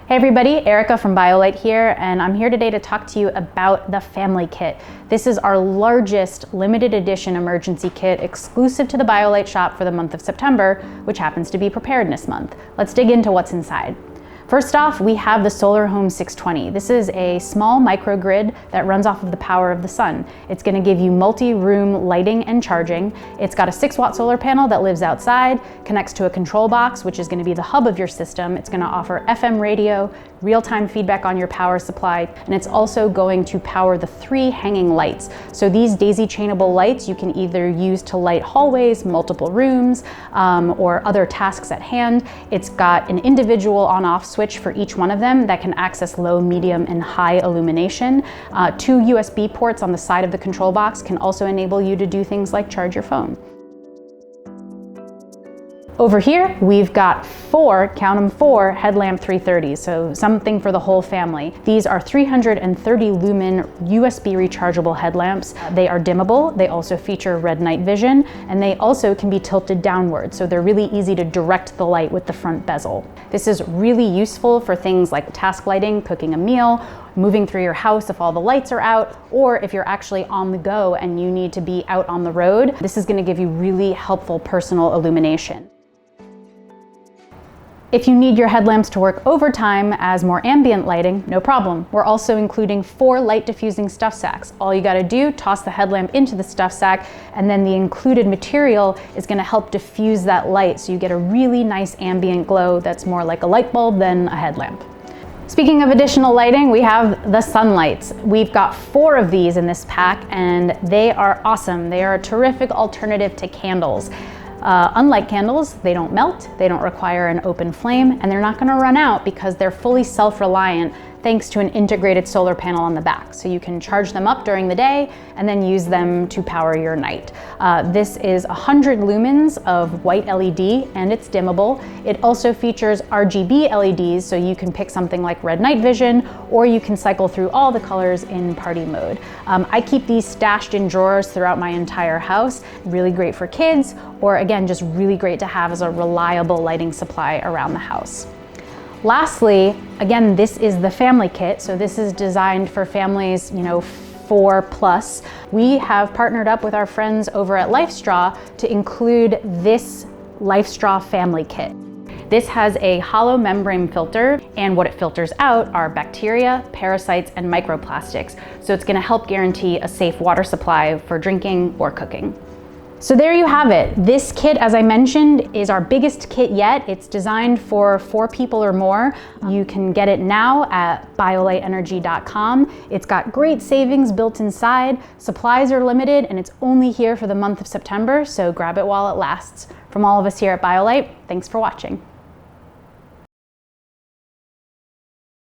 Hey everybody, Erica from BioLite here, and I'm here today to talk to you about the Family Kit. This is our largest limited edition emergency kit exclusive to the BioLite shop for the month of September, which happens to be Preparedness Month. Let's dig into what's inside. First off, we have the Solar Home 620. This is a small microgrid that runs off of the power of the sun. It's going to give you multi-room lighting and charging. It's got a 6-watt solar panel that lives outside, connects to a control box, which is going to be the hub of your system. It's going to offer FM radio, real-time feedback on your power supply, and it's also going to power the 3 hanging lights. So these daisy-chainable lights you can either use to light hallways, multiple rooms, or other tasks at hand. It's got an individual on-off switch for each one of them that can access low, medium, and high illumination. 2 USB ports on the side of the control box can also enable you to do things like charge your phone. Over here, we've got 4, count them 4, Headlamp 330s, so something for the whole family. These are 330 lumen USB rechargeable headlamps. They are dimmable, they also feature red night vision, and they also can be tilted downward, so they're really easy to direct the light with the front bezel. This is really useful for things like task lighting, cooking a meal, moving through your house if all the lights are out, or if you're actually on the go and you need to be out on the road. This is going to give you really helpful personal illumination. If you need your headlamps to work overtime as more ambient lighting, no problem. We're also including 4 light diffusing stuff sacks. All you gotta do, toss the headlamp into the stuff sack, and then the included material is gonna help diffuse that light so you get a really nice ambient glow that's more like a light bulb than a headlamp. Speaking of additional lighting, we have the sunlights. We've got 4 of these in this pack, and they are awesome. They are a terrific alternative to candles. Unlike candles, they don't melt, they don't require an open flame, and they're not going to run out because they're fully self-reliant thanks to an integrated solar panel on the back. So you can charge them up during the day and then use them to power your night. This is 100 lumens of white LED and it's dimmable. It also features RGB LEDs, so you can pick something like red night vision, or you can cycle through all the colors in party mode. I keep these stashed in drawers throughout my entire house. Really great for kids, or again, just really great to have as a reliable lighting supply around the house. Lastly, again, this is the Family Kit, so this is designed for families, 4+. We have partnered up with our friends over at LifeStraw to include this LifeStraw Family Kit. This has a hollow membrane filter, and what it filters out are bacteria, parasites, and microplastics. So it's going to help guarantee a safe water supply for drinking or cooking. So there you have it. This kit, as I mentioned, is our biggest kit yet. It's designed for 4 people or more. You can get it now at bioliteenergy.com. It's got great savings built inside. Supplies are limited, and it's only here for the month of September, so grab it while it lasts. From all of us here at BioLite, thanks for watching.